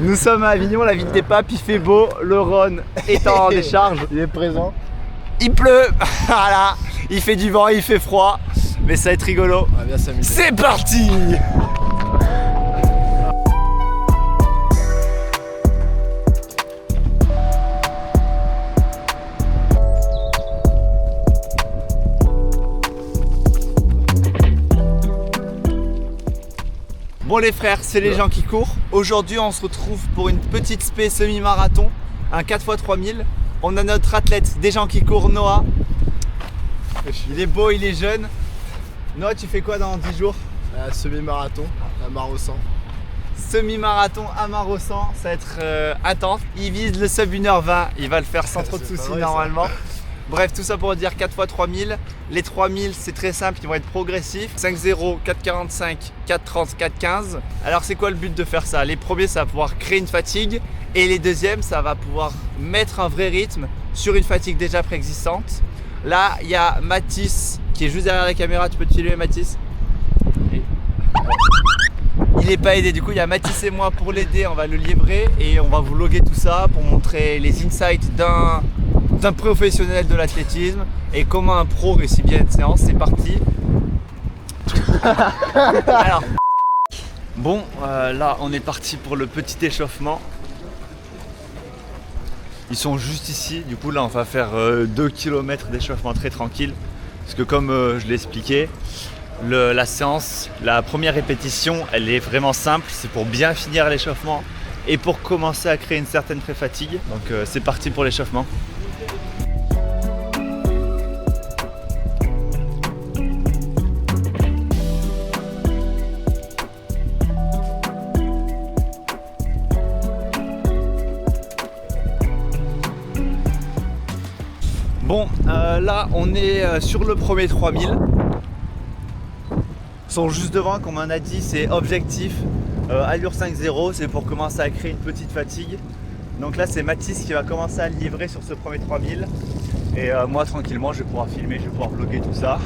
Nous sommes à Avignon, la ville des papes, il fait beau, le Rhône est en décharge. Il est présent. Il pleut, voilà, il fait du vent, il fait froid, mais ça va être rigolo. On va bien s'amuser. C'est parti! Bon les frères, c'est les gens qui courent. Aujourd'hui on se retrouve pour une petite spé semi-marathon, un 4x3000. On a notre athlète des gens qui courent, Noah. Il est beau, il est jeune. Noah, tu fais quoi dans 10 jours? Semi-marathon à Maraussan. Semi-marathon à Maraussan, ça va être intense. Il vise le sub 1h20, il va le faire sans trop de soucis vrai, normalement. Bref, tout ça pour dire 4x3000. Les 3000, c'est très simple, ils vont être progressifs. 5-0, 4-45, 4-30, 4-15. Alors c'est quoi le but de faire ça? Les premiers, ça va pouvoir créer une fatigue. Et les deuxièmes, ça va pouvoir mettre un vrai rythme sur une fatigue déjà préexistante. Là, il y a Mathis qui est juste derrière la caméra. Tu peux te filmer, Mathis? Il n'est pas aidé, du coup il y a Mathis et moi pour l'aider, on va le livrer et on va vous loguer tout ça pour montrer les insights d'un professionnel de l'athlétisme et comment un pro réussit bien une séance. C'est parti. Alors, bon, là on est parti pour le petit échauffement. Ils sont juste ici, du coup là on va faire 2 km d'échauffement très tranquille. Parce que comme je l'ai expliqué, la séance, la première répétition, elle est vraiment simple. C'est pour bien finir l'échauffement et pour commencer à créer une certaine pré-fatigue. Donc c'est parti pour l'échauffement. Bon, là on est sur le premier 3000. Ils sont juste devant, comme on a dit, c'est objectif allure 5-0, c'est pour commencer à créer une petite fatigue. Donc là c'est Mathis qui va commencer à le livrer sur ce premier 3000. Et moi tranquillement je vais pouvoir filmer, je vais pouvoir vlogger tout ça.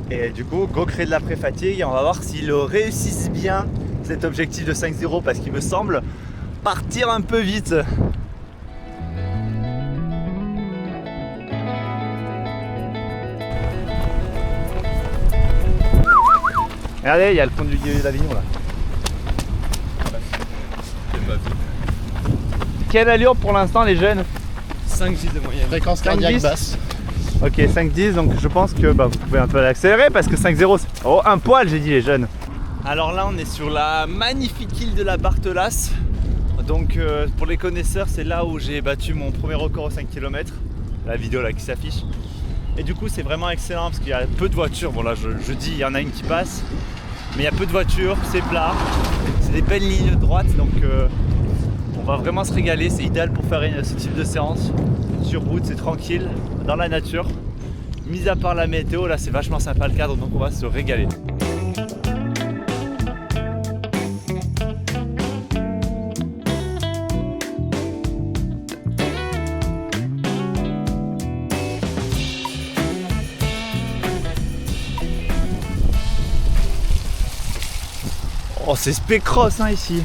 Et du coup, go créer de la pré-fatigue et on va voir s'ils réussissent bien cet objectif de 5-0 parce qu'il me semble partir un peu vite. Regardez, il y a le fond d'Avignon là. Quelle allure pour l'instant les jeunes? 5-10 de moyenne. Fréquence cardiaque basse. Ok, 5-10, donc je pense que vous pouvez un peu l'accélérer parce que 5-0 c'est... Oh, un poil j'ai dit les jeunes. Alors là on est sur la magnifique île de la Barthelasse. Donc pour les connaisseurs, c'est là où j'ai battu mon premier record aux 5 km. La vidéo là qui s'affiche. Et du coup c'est vraiment excellent parce qu'il y a peu de voitures. Bon là je dis il y en a une qui passe. Mais il y a peu de voitures, c'est plat, c'est des belles lignes droites, donc on va vraiment se régaler. C'est idéal pour faire ce type de séance. Sur route, c'est tranquille, dans la nature. Mis à part la météo, là c'est vachement sympa le cadre, donc on va se régaler. Oh c'est spé-cross hein, ici.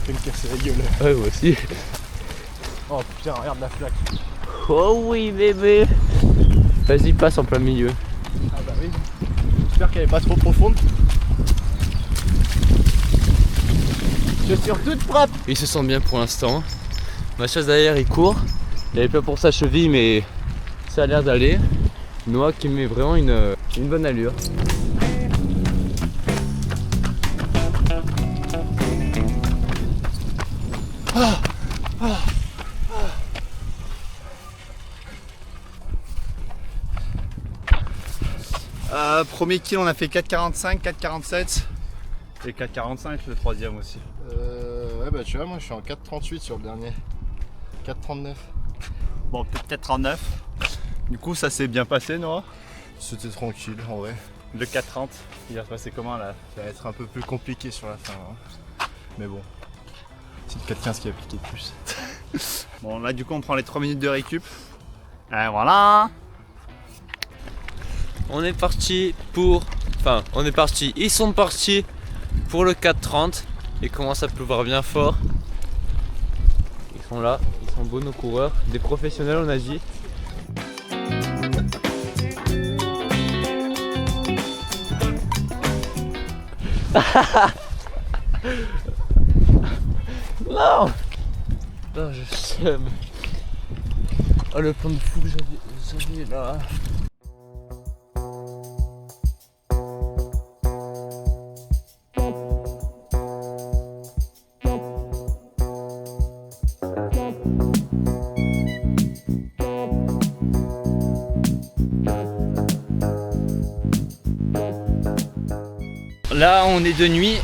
Je vais me casser la gueule. Ouais moi aussi. Oh putain, regarde la flaque. Oh oui bébé. Vas-y passe en plein milieu. Ah bah oui. J'espère qu'elle est pas trop profonde. Chaussures toutes propres. Il se sent bien pour l'instant. Ma chasse derrière il court. Il avait peur pour sa cheville mais ça a l'air d'aller. Noah qui met vraiment une bonne allure. Premier kill on a fait 4,45, 4,47 et 4,45 le troisième aussi. Ouais bah tu vois, moi je suis en 4,38 sur le dernier. 4,39. Bon peut-être 4,39. Du coup ça s'est bien passé Noah? C'était tranquille en vrai. Le 4,30, il va se passer comment là? Ça va être un peu plus compliqué sur la fin. Hein. Mais bon, c'est le 4,15 qui a piqué le plus. Bon là du coup on prend les 3 minutes de récup. Et voilà. on est parti pour... Enfin, on est parti. Ils sont partis pour le 4,30. Il commence à pleuvoir bien fort. Ils sont là, ils sont beaux nos coureurs. Des professionnels on a dit. Non. Non, je sais. Oh, le plan de fou que j'avais là. Là on est de nuit,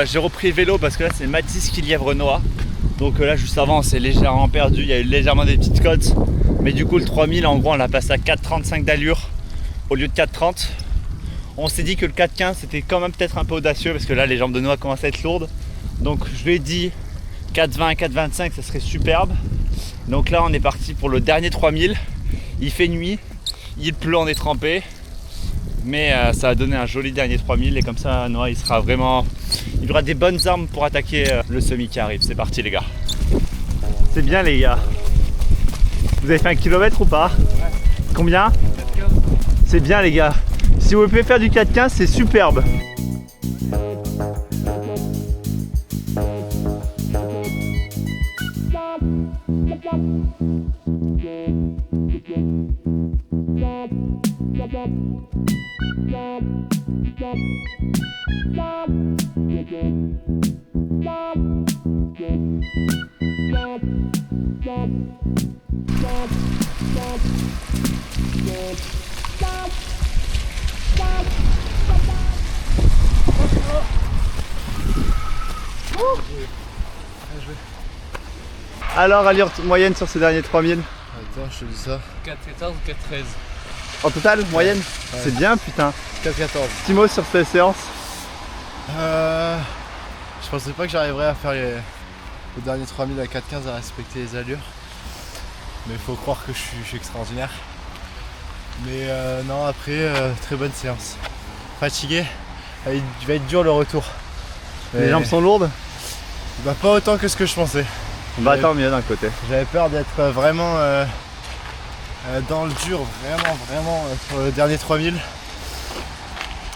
j'ai repris le vélo parce que là c'est Mathis qui lièvre Noah. Donc là juste avant c'est légèrement perdu, il y a eu légèrement des petites côtes. Mais du coup le 3000 en gros on l'a passé à 4,35 d'allure au lieu de 4,30. On s'est dit que le 4,15 c'était quand même peut-être un peu audacieux parce que là les jambes de Noah commencent à être lourdes. Donc je lui ai dit 4,20, 4,25 ça serait superbe. Donc là on est parti pour le dernier 3000. Il fait nuit, il pleut, on est trempé. Mais ça a donné un joli dernier 3000 et comme ça Noah il sera vraiment... Il aura des bonnes armes pour attaquer le semi qui arrive. C'est parti les gars. C'est bien les gars. Vous avez fait 1 km ou pas? Ouais. Combien? 4,15. C'est bien les gars. Si vous pouvez faire du 4,15 c'est superbe. Alors allure moyenne sur ces derniers 3000? Attends, je te dis ça. 4,14 ou 4,13? En total, moyenne? Ouais. C'est bien putain. 4,14. Petit mot sur cette séance? Je pensais pas que j'arriverais à faire les derniers 3000 à 4,15 à respecter les allures. Mais il faut croire que je suis extraordinaire. Mais non, après, très bonne séance. Fatigué, il va être dur le retour. Les jambes sont lourdes? Bah pas autant que ce que je pensais. Bah tant mieux d'un côté. J'avais peur d'être vraiment dans le dur, vraiment sur le dernier 3000.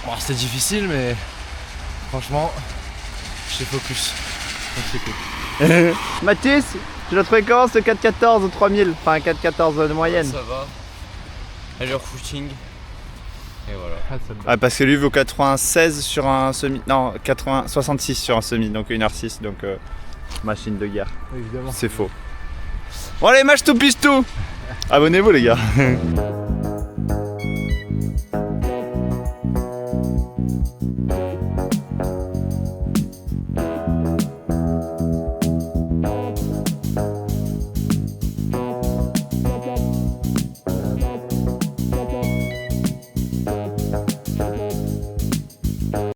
Bon, c'était difficile mais franchement, j'étais focus. Donc c'est cool. Mathis, tu l'as trouvé comment ce 4,14 au 3000? Enfin 4,14 de moyenne. Ça va. Allure footing. Et voilà. Ah, parce que lui vaut 96 sur un semi. Non, 66 sur un semi, donc 1h06, donc machine de guerre. Évidemment. C'est faux. Bon allez, match tout pisse tout. Abonnez-vous les gars.